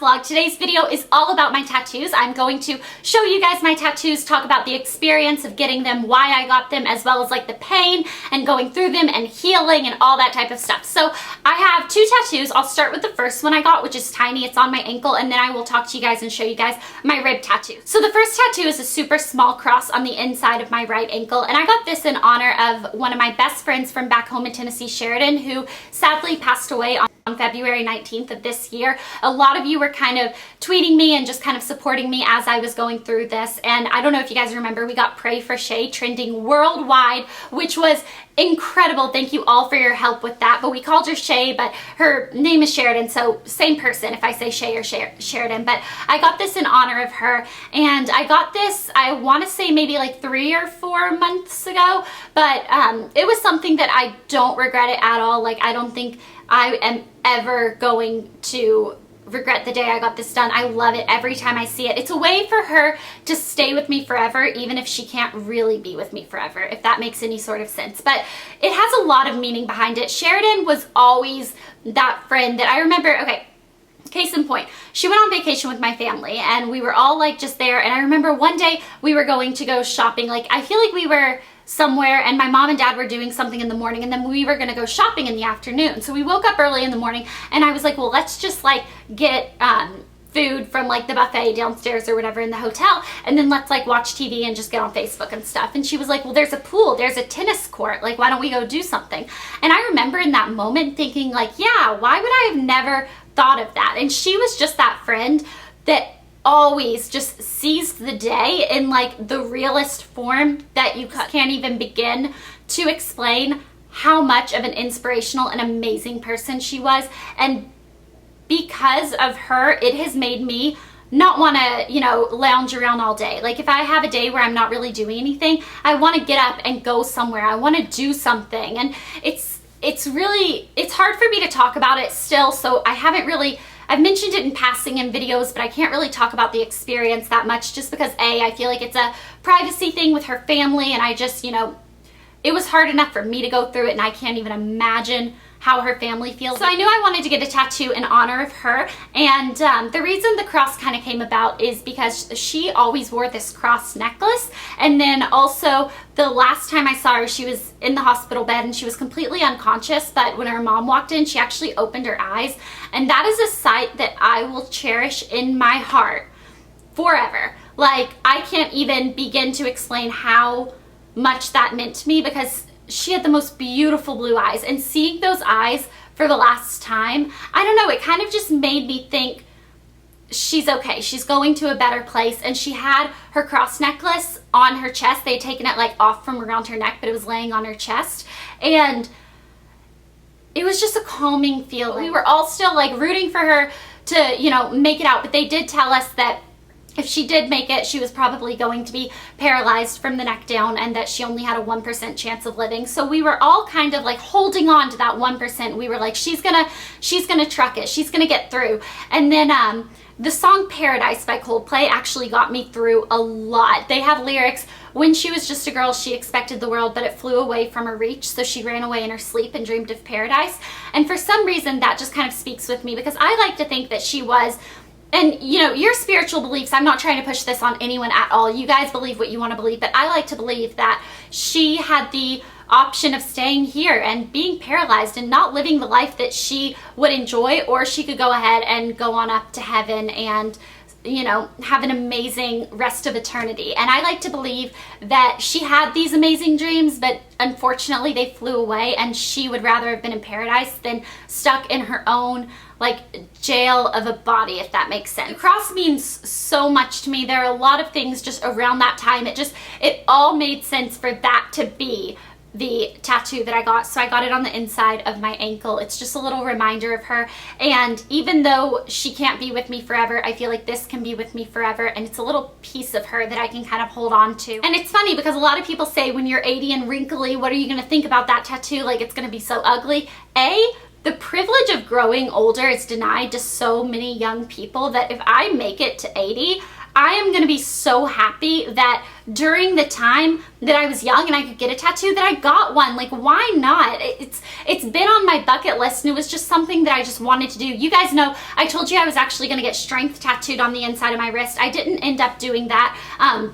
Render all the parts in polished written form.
last vlog. Today's video is all about my tattoos. I'm going to show you guys my tattoos, talk about the experience of getting them, why I got them, as well as like the pain and going through them and healing and all that type of stuff. So I have two tattoos. I'll start with the first one I got, which is tiny. It's on my ankle, and then I will talk to you guys and show you guys my rib tattoo. So the first tattoo is a super small cross on the inside of my right ankle, and I got this in honor of one of my best friends from back home in Tennessee, Sheridan, who sadly passed away on February 19th of this year. A lot of you were kind of tweeting me and just kind of supporting me as I was going through this, and I don't know if you guys remember, we got Pray for Shay trending worldwide, which was incredible. Thank you all for your help with that. But we called her Shay, but her name is Sheridan, so same person if I say Shay or Sheridan. But I got this in honor of her, and I got this, I want to say maybe like 3 or 4 months ago, but it was something that I don't regret it at all. Like, I don't think I am ever going to regret the day I got this done. I love it every time I see it. It's a way for her to stay with me forever, even if she can't really be with me forever, if that makes any sort of sense. But it has a lot of meaning behind it. Sheridan was always that friend that I remember, okay, case in point, she went on vacation with my family and we were all like just there, and I remember one day we were going to go shopping. Like, I feel like we were somewhere and my mom and dad were doing something in the morning, and then we were gonna go shopping in the afternoon. So we woke up early in the morning and I was like, well, let's just like get food from like the buffet downstairs or whatever in the hotel, and then let's like watch TV and just get on Facebook and stuff. And she was like, well, there's a pool, there's a tennis court, like why don't we go do something? And I remember in that moment thinking like, yeah, why would I have never thought of that? And she was just that friend that always just seized the day in like the realest form that you can't even begin to explain how much of an inspirational and amazing person she was. And because of her, it has made me not want to, you know, lounge around all day. Like, if I have a day where I'm not really doing anything, I want to get up and go somewhere. I want to do something. And it's hard for me to talk about it still, so I've mentioned it in passing in videos, but I can't really talk about the experience that much just because I feel like it's a privacy thing with her family, and I just, you know, it was hard enough for me to go through it, and I can't even imagine how her family feels. So I knew I wanted to get a tattoo in honor of her, and the reason the cross kind of came about is because she always wore this cross necklace, and then also the last time I saw her, she was in the hospital bed and she was completely unconscious, but when her mom walked in, she actually opened her eyes, and that is a sight that I will cherish in my heart forever. Like, I can't even begin to explain how much that meant to me, because she had the most beautiful blue eyes, and seeing those eyes for the last time, I don't know, it kind of just made me think she's okay, she's going to a better place. And she had her cross necklace on her chest. They had taken it like off from around her neck, but it was laying on her chest, and it was just a calming feeling. We were all still like rooting for her to, you know, make it out, but they did tell us that if she did make it, she was probably going to be paralyzed from the neck down, and that she only had a 1% chance of living. So we were all kind of like holding on to that 1%. We were like, she's gonna truck it, she's gonna get through. And then the song Paradise by Coldplay actually got me through a lot. They have lyrics, when she was just a girl, she expected the world, but it flew away from her reach, so she ran away in her sleep and dreamed of paradise. And for some reason, that just kind of speaks with me, because I like to think that she was. And, you know, your spiritual beliefs, I'm not trying to push this on anyone at all. You guys believe what you want to believe, but I like to believe that she had the option of staying here and being paralyzed and not living the life that she would enjoy, or she could go ahead and go on up to heaven and, you know, have an amazing rest of eternity. And I like to believe that she had these amazing dreams, but unfortunately they flew away, and she would rather have been in paradise than stuck in her own like jail of a body, if that makes sense. The cross means so much to me. There are a lot of things just around that time. It all made sense for that to be the tattoo that I got. So I got it on the inside of my ankle. It's just a little reminder of her, and even though she can't be with me forever, I feel like this can be with me forever, and it's a little piece of her that I can kind of hold on to. And it's funny because a lot of people say when you're 80 and wrinkly, what are you going to think about that tattoo? Like, it's going to be so ugly. The privilege of growing older is denied to so many young people that if I make it to 80, I am going to be so happy that during the time that I was young and I could get a tattoo, that I got one. Like, why not? It's been on my bucket list, and it was just something that I just wanted to do. You guys know I told you I was actually going to get strength tattooed on the inside of my wrist. I didn't end up doing that,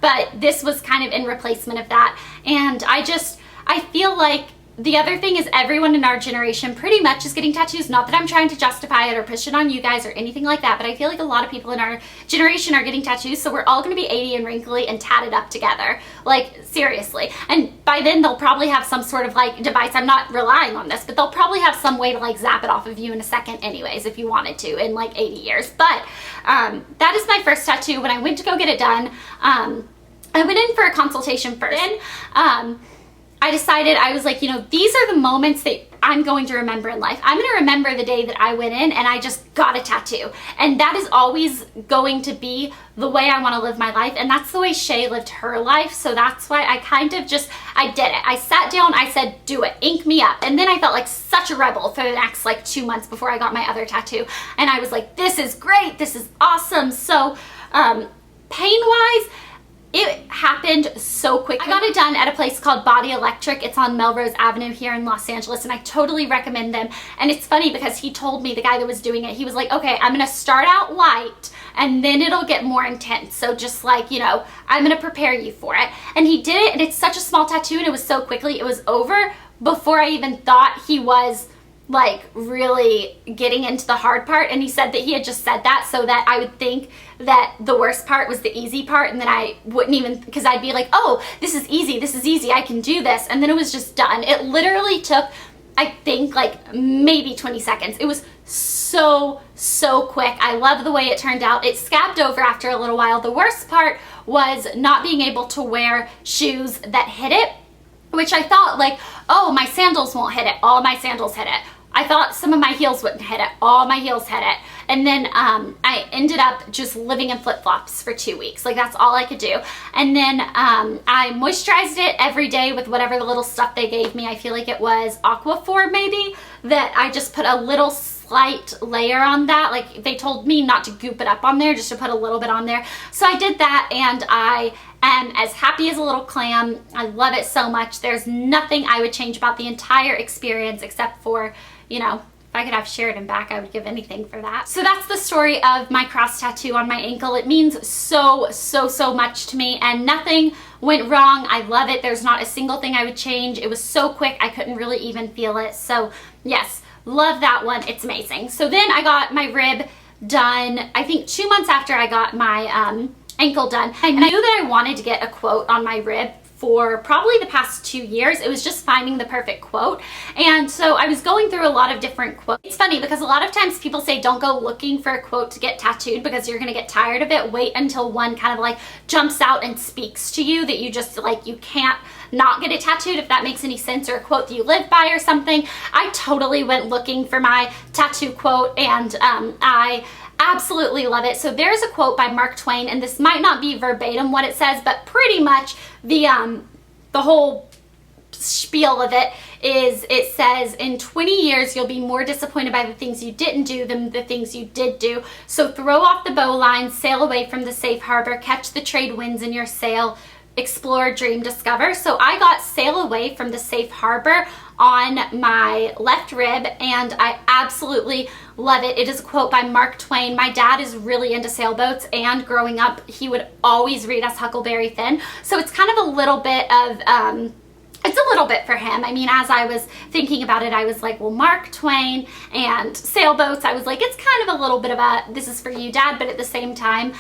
but this was kind of in replacement of that. And I feel like the other thing is everyone in our generation pretty much is getting tattoos. Not that I'm trying to justify it or push it on you guys or anything like that, but I feel like a lot of people in our generation are getting tattoos, so we're all going to be 80 and wrinkly and tatted up together. Like, seriously. And by then they'll probably have some sort of like device. I'm not relying on this, but they'll probably have some way to like zap it off of you in a second anyways if you wanted to in like 80 years. But that is my first tattoo. When I went to go get it done, I went in for a consultation first. Then I decided, I was like, you know, these are the moments that I'm going to remember in life. I'm going to remember the day that I went in and I just got a tattoo. And that is always going to be the way I want to live my life. And that's the way Shay lived her life. So that's why I kind of just, I did it. I sat down, I said, do it, ink me up. And then I felt like such a rebel for the next like 2 months before I got my other tattoo. And I was like, this is great. This is awesome. So pain-wise, it happened so quick. I got it done at a place called Body Electric. It's on Melrose Avenue here in Los Angeles, and I totally recommend them. And it's funny because he told me, the guy that was doing it, he was like, okay, I'm gonna start out light and then it'll get more intense. So just like, you know, I'm gonna prepare you for it. And he did it, and it's such a small tattoo, and it was so quickly, it was over before I even thought he was like really getting into the hard part. And he said that he had just said that so that I would think that the worst part was the easy part, and then I wouldn't even, because I'd be like, oh, this is easy, I can do this. And then it was just done. It literally took, I think, like maybe 20 seconds. It was so quick. I love the way it turned out. It scabbed over after a little while. The worst part was not being able to wear shoes that hit it, which I thought like, oh, my sandals won't hit it. All my sandals hit it. I thought some of my heels wouldn't hit it. All my heels hit it. And then I ended up just living in flip-flops for 2 weeks. Like, that's all I could do. And then I moisturized it every day with whatever the little stuff they gave me. I feel like it was Aquaphor maybe, that I just put a little slight layer on that. Like, they told me not to goop it up on there, just to put a little bit on there. So I did that, and I am as happy as a little clam. I love it so much. There's nothing I would change about the entire experience except for, you know, if I could have Sheridan back, I would give anything for that. So that's the story of my cross tattoo on my ankle. It means so much to me, and nothing went wrong. I love it. There's not a single thing I would change. It was so quick, I couldn't really even feel it. So yes, love that one. It's amazing. So then I got my rib done, I think 2 months after I got my ankle done. I knew that I wanted to get a quote on my rib for probably the past 2 years. It was just finding the perfect quote. And so I was going through a lot of different quotes. It's funny because a lot of times people say don't go looking for a quote to get tattooed because you're gonna get tired of it. Wait until one kind of like jumps out and speaks to you that you just like, you can't not get it tattooed, if that makes any sense, or a quote that you live by or something. I totally went looking for my tattoo quote, and I absolutely love it. So there's a quote by Mark Twain, and this might not be verbatim what it says, but pretty much the whole spiel of it is, it says, in 20 years you'll be more disappointed by the things you didn't do than the things you did do. So throw off the bowline, sail away from the safe harbor, catch the trade winds in your sail, explore, dream, discover. So I got sail away from the safe harbor on my left rib, and I absolutely love it. It is a quote by Mark Twain. My dad is really into sailboats, and growing up he would always read us Huckleberry Finn. So it's kind of a little bit of it's a little bit for him. I mean, as I was thinking about it, I was like, well, Mark Twain and sailboats, I was like, it's kind of a little bit of a, this is for you, Dad, but at the same time,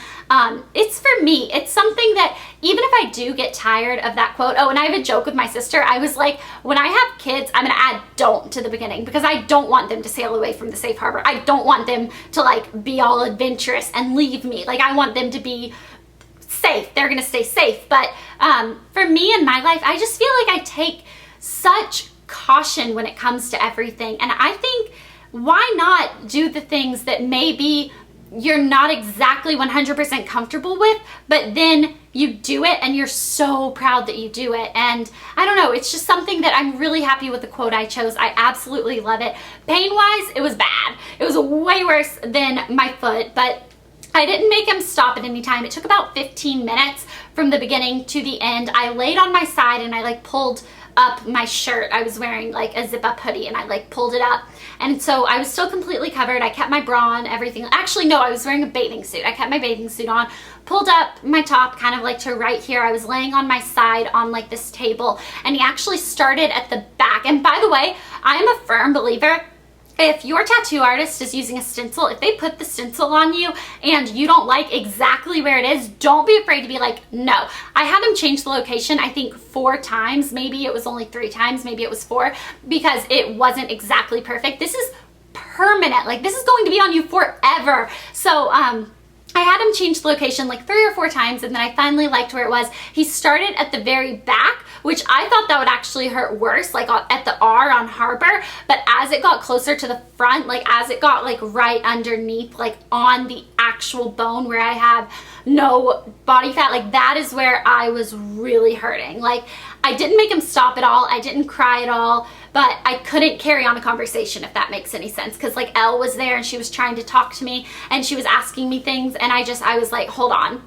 it's for me. It's something that even if I do get tired of that quote, oh, and I have a joke with my sister. I was like, when I have kids, I'm gonna add don't to the beginning because I don't want them to sail away from the safe harbor. I don't want them to like be all adventurous and leave me. Like, I want them to be safe. They're gonna stay safe. But for me in my life, I just feel like I take such caution when it comes to everything. And I think, why not do the things that maybe you're not exactly 100% comfortable with, but then you do it and you're so proud that you do it. And I don't know, it's just something that I'm really happy with the quote I chose. I absolutely love it. Pain-wise, it was bad. It was way worse than my foot, but I didn't make him stop at any time. It took about 15 minutes from the beginning to the end. I laid on my side and I like pulled up my shirt. I was wearing like a zip up hoodie and I like pulled it up. And so I was still completely covered. I kept my bra on, everything. Actually, no, I was wearing a bathing suit. I kept my bathing suit on, pulled up my top kind of like to right here. I was laying on my side on like this table, and he actually started at the back. And by the way, I'm a firm believer, if your tattoo artist is using a stencil, if they put the stencil on you and you don't like exactly where it is, don't be afraid to be like, no. I had him change the location, I think 4 times. Maybe it was only 3 times, maybe it was 4, because it wasn't exactly perfect. This is permanent. Like, this is going to be on you forever. So, I had him change the location like 3 or 4 times, and then I finally liked where it was. He started at the very back, which I thought that would actually hurt worse, like at the R on Harbor. But as it got closer to the front, like as it got like right underneath, like on the actual bone where I have no body fat, like that is where I was really hurting. Like, I didn't make him stop at all. I didn't cry at all, but I couldn't carry on a conversation, if that makes any sense. Cause like Elle was there and she was trying to talk to me and she was asking me things, and I was like, hold on.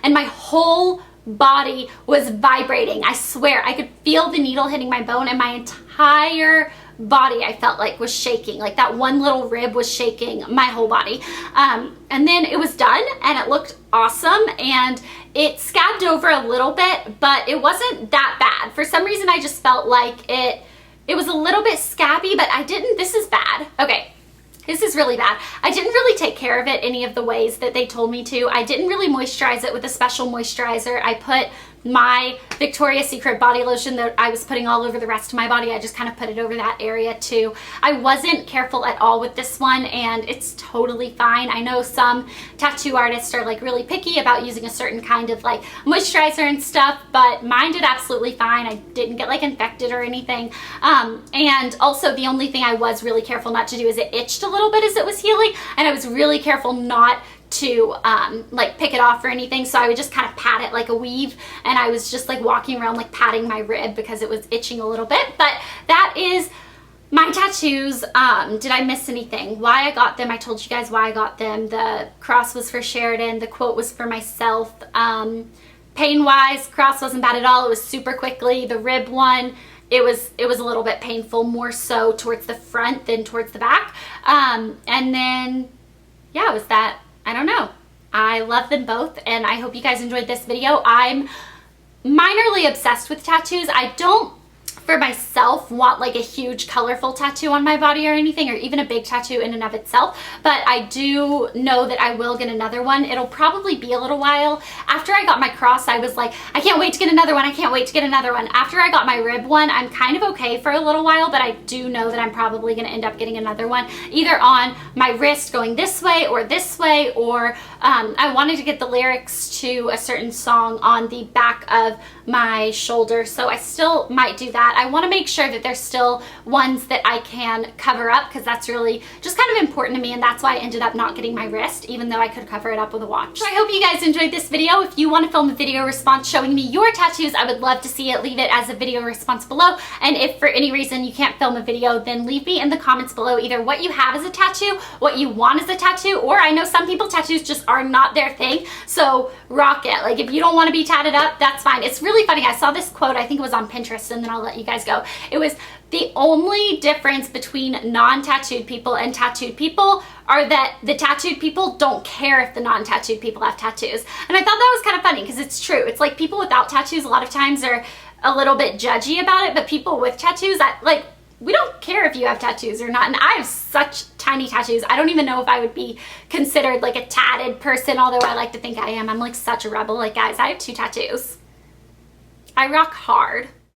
And my whole body was vibrating. I swear, I could feel the needle hitting my bone, and my entire body, I felt like, was shaking. Like that one little rib was shaking my whole body. And then it was done and it looked awesome, and it scabbed over a little bit, but it wasn't that bad. For some reason, I just felt like it was a little bit scabby, but this is bad. Okay. This is really bad. I didn't really take care of it any of the ways that they told me to. I didn't really moisturize it with a special moisturizer. I put my Victoria's Secret body lotion that I was putting all over the rest of my body. I just kind of put it over that area too. I wasn't careful at all with this one, and it's totally fine. I know some tattoo artists are like really picky about using a certain kind of like moisturizer and stuff, but mine did absolutely fine. I didn't get like infected or anything. And also the only thing I was really careful not to do is it itched a little bit as it was healing, and I was really careful not to like pick it off or anything, so I would just kind of pat it like a weave, and I was just like walking around like patting my rib because it was itching a little bit. But that is my tattoos. Did I miss anything? Why I got them, I told you guys why I got them. The cross was for Sheridan, the quote was for myself. Pain wise, cross wasn't bad at all. It was super quickly. The rib one, it was a little bit painful, more so towards the front than towards the back. And then yeah, it was that. I don't know. I love them both, and I hope you guys enjoyed this video. I'm minorly obsessed with tattoos. I don't, for myself, want like a huge colorful tattoo on my body or anything, or even a big tattoo in and of itself, but I do know that I will get another one. It'll probably be a little while. After I got my cross, I was like, I can't wait to get another one. I can't wait to get another one. After I got my rib one, I'm kind of okay for a little while, but I do know that I'm probably going to end up getting another one, either on my wrist going this way, or I wanted to get the lyrics to a certain song on the back of my shoulder, so I still might do that. I want to make sure that there's still ones that I can cover up, because that's really just kind of important to me, and that's why I ended up not getting my wrist, even though I could cover it up with a watch. So I hope you guys enjoyed this video. If you want to film a video response showing me your tattoos, I would love to see it. Leave it as a video response below, and if for any reason you can't film a video, then leave me in the comments below either what you have as a tattoo, what you want as a tattoo, or I know some people tattoos just are not their thing, so rock it. Like, if you don't want to be tatted up, that's fine. It's really funny. I saw this quote, I think it was on Pinterest, and then I'll let you guys go. It was, the only difference between non-tattooed people and tattooed people are that the tattooed people don't care if the non-tattooed people have tattoos. And I thought that was kind of funny, because it's true. It's like people without tattoos a lot of times are a little bit judgy about it, but people with tattoos, we don't care if you have tattoos or not. And I have such tiny tattoos. I don't even know if I would be considered like a tatted person, although I like to think I am. I'm like such a rebel. Like, guys, I have 2 tattoos. I rock hard.